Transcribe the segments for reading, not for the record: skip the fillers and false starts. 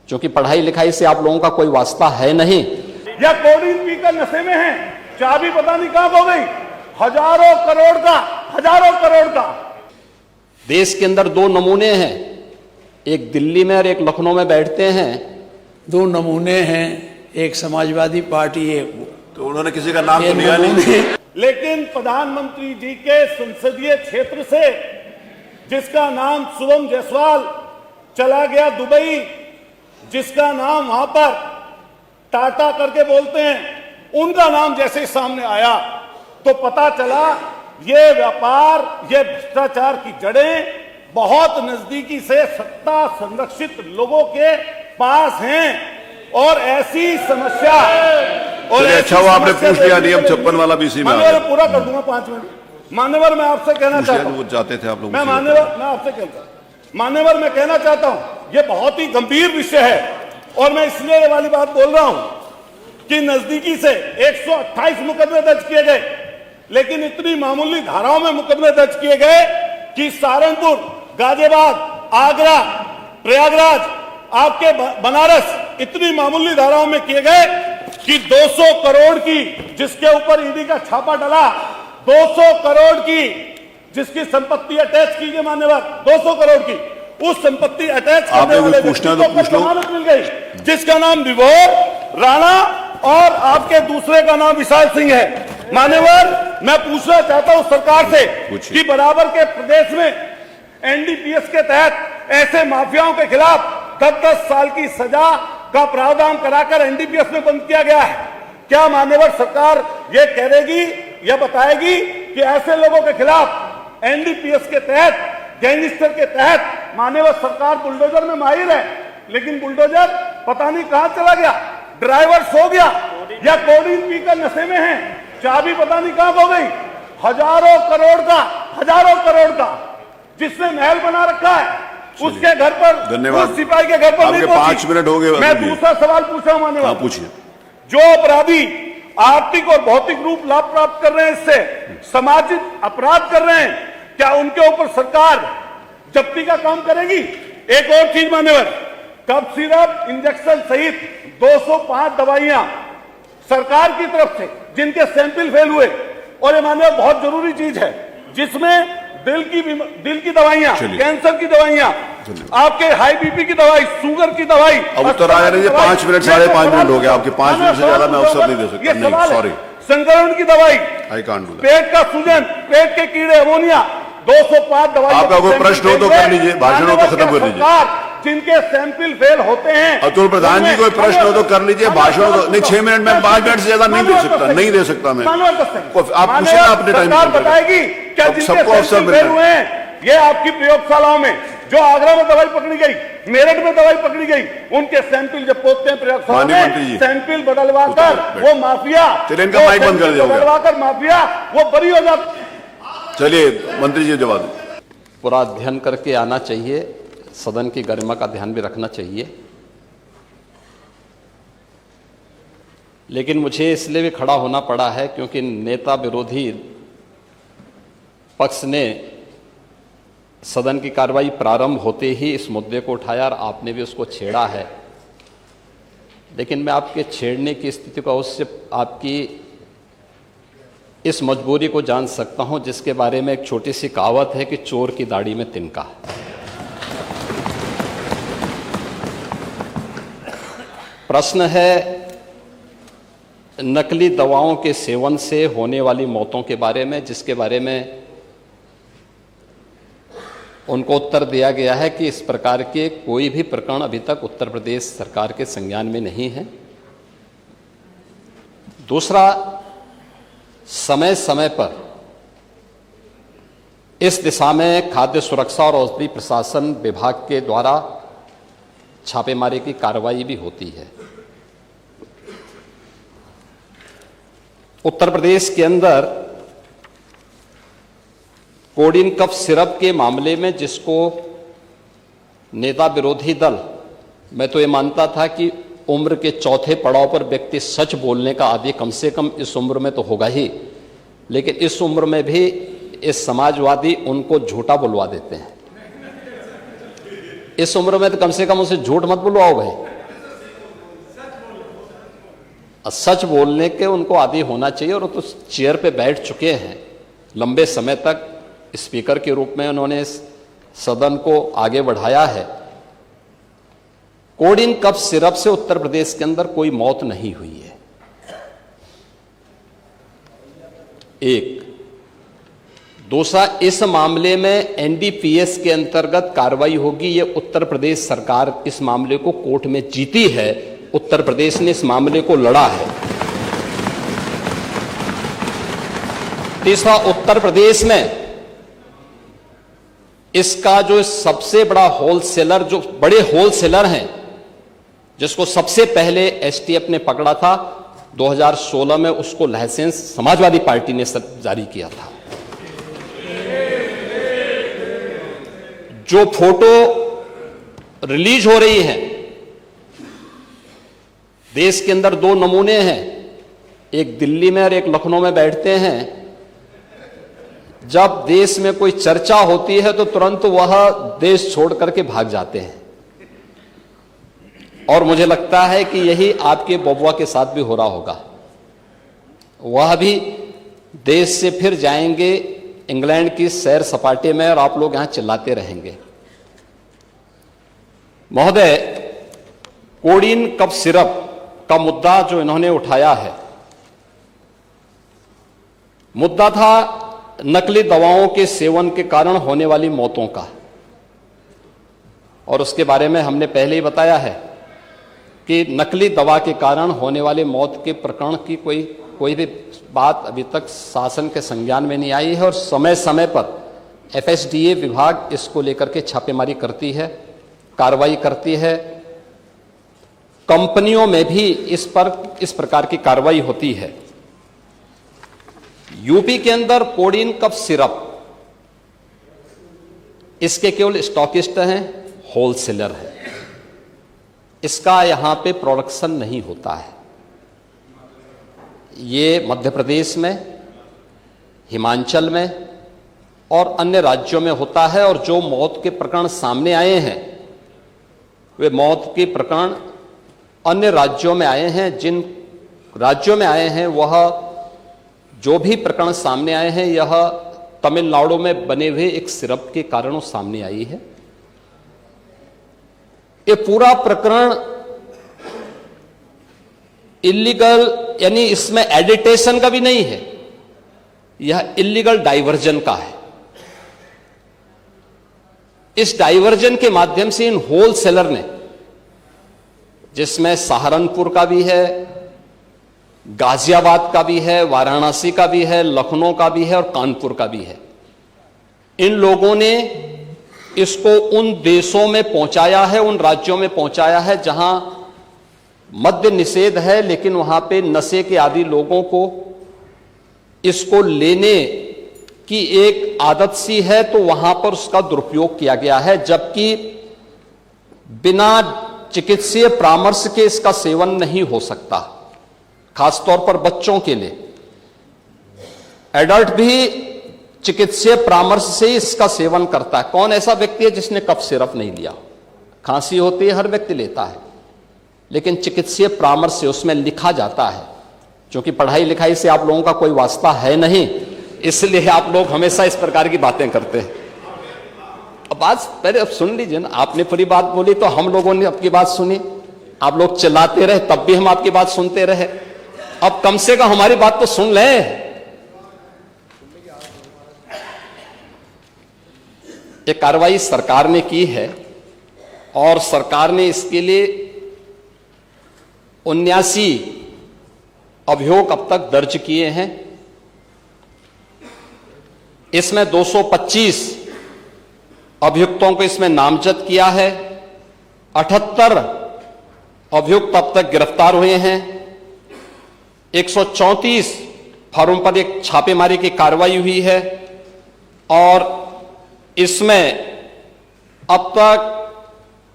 क्योंकि पढ़ाई लिखाई से आप लोगों का कोई वास्ता है नहीं। या कोडिन पीकर नशे में है, चाबी पता नहीं कहां खो गई, हजारों करोड़ का। देश के अंदर दो नमूने हैं, एक दिल्ली में और एक लखनऊ में बैठते हैं। दो नमूने हैं, एक समाजवादी पार्टी, एक तो उन्होंने किसी का नाम तो लिया नहीं। लेकिन प्रधानमंत्री जी के संसदीय क्षेत्र से जिसका नाम शुभम जायसवाल चला गया दुबई, जिसका नाम वहां पर टाटा करके बोलते हैं, उनका नाम जैसे सामने आया तो पता चला ये व्यापार, ये भ्रष्टाचार की जड़ें बहुत नजदीकी से सत्ता संरक्षित लोगों के पास हैं। और ऐसी समस्या और अच्छा हुआ आपने पूछ लिया, नियम 56 वाला भी इसी में आ गया। पूरा कर दूंगा 5 मिनट। मान्यवर, मैं आपसे कहना चाहता हूं, जाते थे आप लोग, मैं आपसे कहता हूं, मान्यवर, मैं कहना चाहता हूं ये बहुत ही गंभीर विषय है और मैं इसलिए ये वाली बात बोल रहा हूं कि नजदीकी से 128 मुकदमे दर्ज किए गए, लेकिन इतनी मामूली धाराओं में मुकदमे दर्ज किए गए कि सहारनपुर, गाजियाबाद, आगरा, प्रयागराज, आपके बनारस, इतनी मामूली धाराओं में किए गए कि 200 करोड़ की, जिसके ऊपर ईडी का छापा डला, 200 करोड़ की जिसकी संपत्ति अटैच की गई, मान्यवर, 200 करोड़ की उस संपत्ति अटैच करने वाले व्यक्ति को जमानत मिल गई, जिसका नाम विभोर राणा और आपके दूसरे का नाम विशाल सिंह है। मान्यवर, मैं पूछना चाहता हूं सरकार से कि बराबर के प्रदेश में एनडीपीएस के तहत ऐसे माफियाओं के खिलाफ 10-10 साल की सजा का प्रावधान कराकर एनडीपीएस में बंद किया गया है। क्या मान्यवर सरकार ये कहेगी या बताएगी कि ऐसे लोगों के खिलाफ एनडीपीएस के तहत, गैंगस्टर के तहत मान्यवर सरकार बुलडोजर में माहिर है, लेकिन बुलडोजर पता नहीं कहां चला गया, ड्राइवर सो गया या कोडिन पीकर नशे में है, चाबी पता नहीं कहां खो गई, हजारों करोड़ का जिसने महल बना रखा है उसके घर पर, उस सिपाही के घर पर नहीं पहुंची। 5 मिनट हो गए। मैं दूसरा सवाल पूछ रहा हूं मान्यवर, पूछिए। जो अपराधी आर्थिक और भौतिक रूप लाभ प्राप्त कर रहे हैं, इससे सामाजिक अपराध कर रहे हैं, क्या उनके ऊपर सरकार जब्ती का काम करेगी? एक और चीज मान्यवर, कफ सिरप, इंजेक्शन सहित 205 दवाइयां सरकार की तरफ से जिनके सैंपल फेल हुए, और ये मान्यवर बहुत जरूरी चीज है, जिसमें दिल की दवाइयां, कैंसर की दवाइयां, आपके हाई बीपी की दवाई, शुगर की दवाई। अब उत्तर आ रही है 5 मिनट, 5.5 मिनट हो गया आपके, 5 मिनट से ज्यादा मैं अवसर नहीं दे सकता। नहीं, सॉरी। संक्रमण की दवाई, आई कांट डू दैट। पेट का सूजन, पेट के कीड़े, अमोनिया, 205 दवाई। आपका कोई प्रश्न हो तो कर लीजिए, भाषण हो तो खत्म कर लीजिए। जिनके सैंपल फेल होते हैं, अतुल प्रधान जी कोई प्रश्न हो तो कर लीजिए, भाषण हो तो नहीं। 6 मिनट में 5 मिनट से ज्यादा नहीं दे सकता मैं। आप पूछिए, आपने टाइम बताएगी क्या सबको अवसर मिल हुए हैं? ये आपकी प्रयोगशालाओं में जो आगरा में दवाई पकड़ी गई, मेरठ में दवाई पकड़ी गई, उनके सैंपल जब पहुंचते हैं प्रयोगशाला में, सैंपल बदलवाकर वो माफिया, इनका माइक बंद कर दिया, बदलवाकर माफिया वो बरी हो जाता। चलिए मंत्री जी जवाब दें। पूरा अध्ययन करके आना चाहिए, सदन की गरिमा का ध्यान भी रखना चाहिए, लेकिन मुझे इसलिए भी खड़ा होना पड़ा है क्योंकि नेता विरोधी पक्ष ने सदन की कार्रवाई प्रारंभ होते ही इस मुद्दे को उठाया और आपने भी उसको छेड़ा है। लेकिन मैं आपके छेड़ने की स्थिति को अवश्य, आपकी इस मजबूरी को जान सकता हूं, जिसके बारे में एक छोटी सी कहावत है कि चोर की दाढ़ी में तिनका। प्रश्न है नकली दवाओं के सेवन से होने वाली मौतों के बारे में, जिसके बारे में उनको उत्तर दिया गया है कि इस प्रकार के कोई भी प्रकरण अभी तक उत्तर प्रदेश सरकार के संज्ञान में नहीं है। दूसरा, समय समय पर इस दिशा में खाद्य सुरक्षा और औषधि प्रशासन विभाग के द्वारा छापेमारी की कार्रवाई भी होती है। उत्तर प्रदेश के अंदर कोडिन कफ सिरप के मामले में, जिसको नेता विरोधी दल, मैं तो ये मानता था कि उम्र के चौथे पड़ाव पर व्यक्ति सच बोलने का आदि कम से कम इस उम्र में तो होगा ही, लेकिन इस उम्र में भी इस समाजवादी उनको झूठा बुलवा देते हैं। इस उम्र में तो कम से कम उसे झूठ मत बुलवाओ भाई। सच बोलने के उनको आदी होना चाहिए, और वो तो चेयर पे बैठ चुके हैं लंबे समय तक, स्पीकर के रूप में उन्होंने सदन को आगे बढ़ाया है। कोडिन कफ सिरप से उत्तर प्रदेश के अंदर कोई मौत नहीं हुई है। एक दूसरा, इस मामले में एनडीपीएस के अंतर्गत कार्रवाई होगी। ये उत्तर प्रदेश सरकार इस मामले को कोर्ट में जीती है, उत्तर प्रदेश ने इस मामले को लड़ा है। तीसरा, उत्तर प्रदेश में इसका जो सबसे बड़ा होलसेलर, जो बड़े होलसेलर हैं, जिसको सबसे पहले एसटीएफ ने पकड़ा था 2016 में, उसको लाइसेंस समाजवादी पार्टी ने जारी किया था। जो फोटो रिलीज हो रही है, देश के अंदर दो नमूने हैं, एक दिल्ली में और एक लखनऊ में बैठते हैं। जब देश में कोई चर्चा होती है तो तुरंत वह देश छोड़ करके भाग जाते हैं, और मुझे लगता है कि यही आपके बबुआ के साथ भी हो रहा होगा। वह भी देश से फिर जाएंगे इंग्लैंड की सैर सपाटे में, और आप लोग यहां चिल्लाते रहेंगे। महोदय, कोडिन कफ सिरप का मुद्दा जो इन्होंने उठाया है, मुद्दा था नकली दवाओं के सेवन के कारण होने वाली मौतों का, और उसके बारे में हमने पहले ही बताया है कि नकली दवा के कारण होने वाले मौत के प्रकरण की कोई भी बात अभी तक शासन के संज्ञान में नहीं आई है, और समय समय पर एफएसडीए विभाग इसको लेकर के छापेमारी करती है, कार्रवाई करती है। कंपनियों में भी इस प्रकार की कार्रवाई होती है। यूपी के अंदर कोडिन कफ सिरप, इसके केवल स्टॉकिस्ट हैं, होलसेलर है, इसका यहां पे प्रोडक्शन नहीं होता है। ये मध्य प्रदेश में, हिमाचल में और अन्य राज्यों में होता है, और जो मौत के प्रकरण सामने आए हैं, वे मौत के प्रकरण अन्य राज्यों में आए हैं। जिन राज्यों में आए हैं, वह जो भी प्रकरण सामने आए हैं, यह तमिलनाडु में बने हुए एक सिरप के कारण सामने आई है। ये पूरा प्रकरण इलीगल, यानी इसमें एडिटेशन का भी नहीं है, यह इलीगल डाइवर्जन का है। इस डाइवर्जन के माध्यम से इन होलसेलर ने, जिसमें सहारनपुर का भी है, गाजियाबाद का भी है, वाराणसी का भी है, लखनऊ का भी है और कानपुर का भी है, इन लोगों ने इसको उन देशों में पहुंचाया है, उन राज्यों में पहुंचाया है जहां मद्य निषेध है, लेकिन वहां पे नशे के आदी लोगों को इसको लेने की एक आदत सी है, तो वहां पर उसका दुरुपयोग किया गया है, जबकि बिना चिकित्सीय परामर्श के इसका सेवन नहीं हो सकता, खासतौर पर बच्चों के लिए। एडल्ट भी चिकित्सीय परामर्श से इसका सेवन करता है। कौन ऐसा व्यक्ति है जिसने कफ सिरप नहीं लिया? खांसी होती है, हर व्यक्ति लेता है, लेकिन चिकित्सीय परामर्श से उसमें लिखा जाता है। क्योंकि पढ़ाई लिखाई से आप लोगों का कोई वास्ता है नहीं, इसलिए आप लोग हमेशा इस प्रकार की बातें करते हैं। अब बात पहले अब सुन लीजिए ना, आपने पूरी बात बोली तो हम लोगों ने आपकी बात सुनी, आप लोग चिल्लाते रहे तब भी हम आपकी बात सुनते रहे। अब कम से कम हमारी बात तो सुन लें। ये कार्रवाई सरकार ने की है, और सरकार ने इसके लिए 79 अभियोग अब तक दर्ज किए हैं। इसमें 225 अभियुक्तों को इसमें नामजद किया है। 78 अभियुक्त अब तक गिरफ्तार हुए हैं। 134 फर्म पर एक छापेमारी की कार्रवाई हुई है, और इसमें अब तक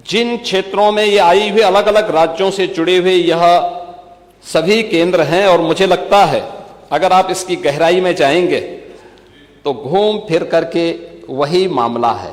जिन क्षेत्रों में ये आई हुई, अलग अलग राज्यों से जुड़े हुए यह सभी केंद्र हैं। और मुझे लगता है अगर आप इसकी गहराई में जाएंगे तो घूम फिर करके वही मामला है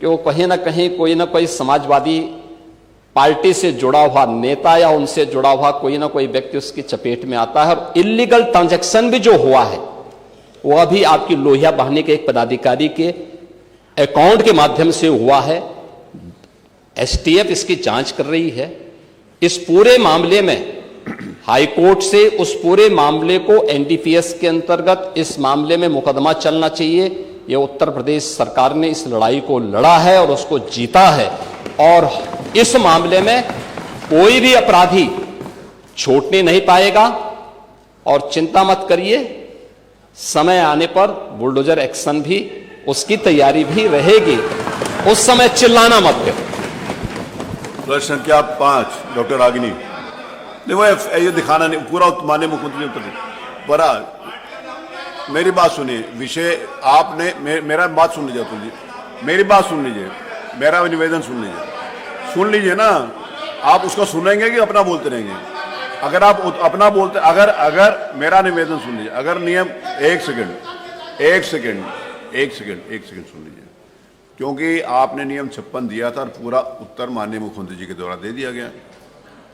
कि वो कहीं ना कहीं कोई ना कोई समाजवादी पार्टी से जुड़ा हुआ नेता या उनसे जुड़ा हुआ कोई ना कोई व्यक्ति उसकी चपेट में आता है। और इलीगल ट्रांजैक्शन भी जो हुआ है वो अभी आपकी लोहिया बहाने के एक पदाधिकारी के अकाउंट के माध्यम से हुआ है। एसटीएफ इसकी जांच कर रही है। इस पूरे मामले में हाईकोर्ट से उस पूरे मामले को एनडीपीएस के अंतर्गत इस मामले में मुकदमा चलना चाहिए। ये उत्तर प्रदेश सरकार ने इस लड़ाई को लड़ा है और उसको जीता है, और इस मामले में कोई भी अपराधी छूटने नहीं पाएगा। और चिंता मत करिए, समय आने पर बुलडोजर एक्शन भी, उसकी तैयारी भी रहेगी। उस समय चिल्लाना मत करो। प्रश्न संख्या 5 डॉक्टर रागिनी। देखो ये दिखाना नहीं, पूरा माननीय मुख्यमंत्री उत्तर दे। बड़ा मेरी बात सुनिए, विषय आपने मेरा बात सुन लीजिए तुम जी, मेरी बात सुन लीजिए, मेरा निवेदन सुन लीजिए ना। आप उसको सुनेंगे कि अपना बोलते रहेंगे? अगर आप अपना बोलते, अगर मेरा निवेदन सुन लीजिए, अगर नियम एक सेकंड सुन लीजिए, क्योंकि आपने नियम 56 दिया था और पूरा उत्तर माननीय मुख्यमंत्री जी के द्वारा दे दिया गया,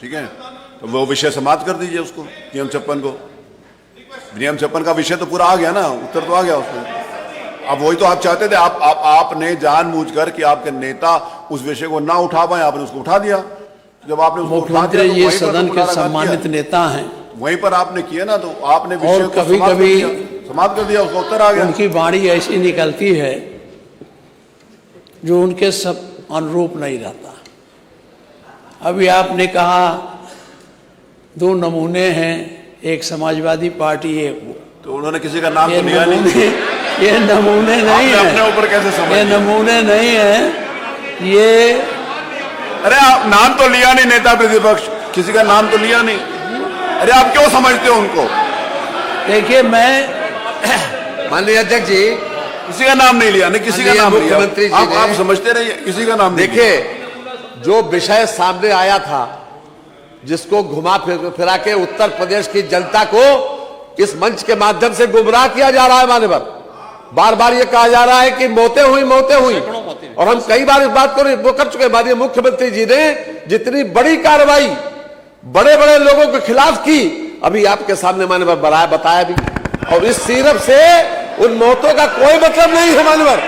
ठीक है? तो वो विषय समाप्त कर दीजिए उसको, नियम 56 को। नियम 56 का विषय तो पूरा आ गया ना, उत्तर तो आ गया उसमें। अब वही तो आप चाहते थे, आपने जानबूझकर कि आपके नेता उस विषय को ना उठा पाए, आपने उसको उठा दिया। जब आपने उसको उठा दिया, ये सदन के सम्मानित नेता हैं, वहीं पर आपने किया ना, तो आपने विषय को कभी समाप्त कर दिया, उसका उत्तर आ गया। उनकी वाणी ऐसी निकलती है जो उनके सब अनुरूप नहीं रहता। अभी आपने कहा 2 नमूने हैं, एक समाजवादी पार्टी, एक वो। तो उन्होंने किसी का नाम तो लिया नहीं। ये नमूने नहीं है, अपने ऊपर कैसे समझ? ये नमूने नहीं है, ये अरे आप नाम तो लिया नहीं, नेता प्रतिपक्ष किसी का नाम तो लिया नहीं। अरे आप क्यों समझते हो उनको? देखिए, मैं माननीय अध्यक्ष जी, किसी का नाम नहीं लिया, नहीं किसी का नाम लिया। मुख्यमंत्री जी आप समझते रहिए, किसी का नाम नहीं लिया। देखिए, जो विषय सामने आया था, जिसको घुमा फिरा के उत्तर प्रदेश की जनता को इस मंच के माध्यम से गुमराह किया जा रहा है। मान्यवर, बार बार ये कहा जा रहा है कि मौतें हुई, और हम कई बार इस बात को वो कर चुके। माननीय मुख्यमंत्री जी ने जितनी बड़ी कार्रवाई बड़े बड़े लोगों के खिलाफ की, अभी आपके सामने मान्यवर बताया भी, और इस सिर्फ से उन मौतों का कोई मतलब नहीं है मान्यवर।